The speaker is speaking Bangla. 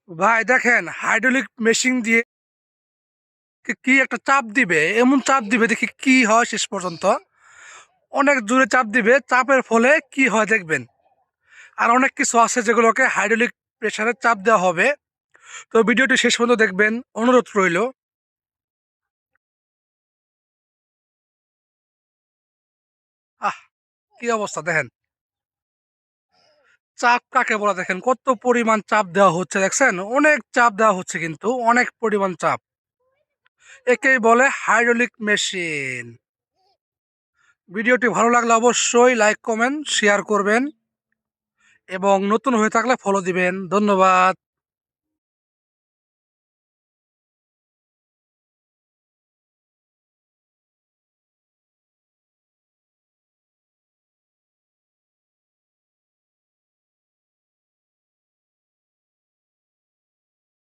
ভাই দেখেন হাইড্রোলিক মেশিন দিয়ে কি একটা চাপ দিবে, এমন চাপ দিবে দেখি কি হয় শেষ পর্যন্ত। অনেক জোরে চাপ দিবে, চাপের ফলে কি হয় দেখবেন। আর অনেক কিছু আছে যেগুলোকে হাইড্রোলিক প্রেসারে চাপ দেওয়া হবে। তো ভিডিওটি শেষ পর্যন্ত দেখবেন, অনুরোধ রইল। আহ, কি অবস্থা দেখেন। চাপ কাকে বলা, দেখেন কত পরিমাণ চাপ দেওয়া হচ্ছে, দেখছেন অনেক চাপ দেওয়া হচ্ছে, কিন্তু অনেক পরিমাণ চাপ। একেই বলে হাইড্রোলিক মেশিন। ভিডিওটি ভালো লাগলে অবশ্যই লাইক কমেন্ট শেয়ার করবেন এবং নতুন হয়ে থাকলে ফলো দিবেন। ধন্যবাদ।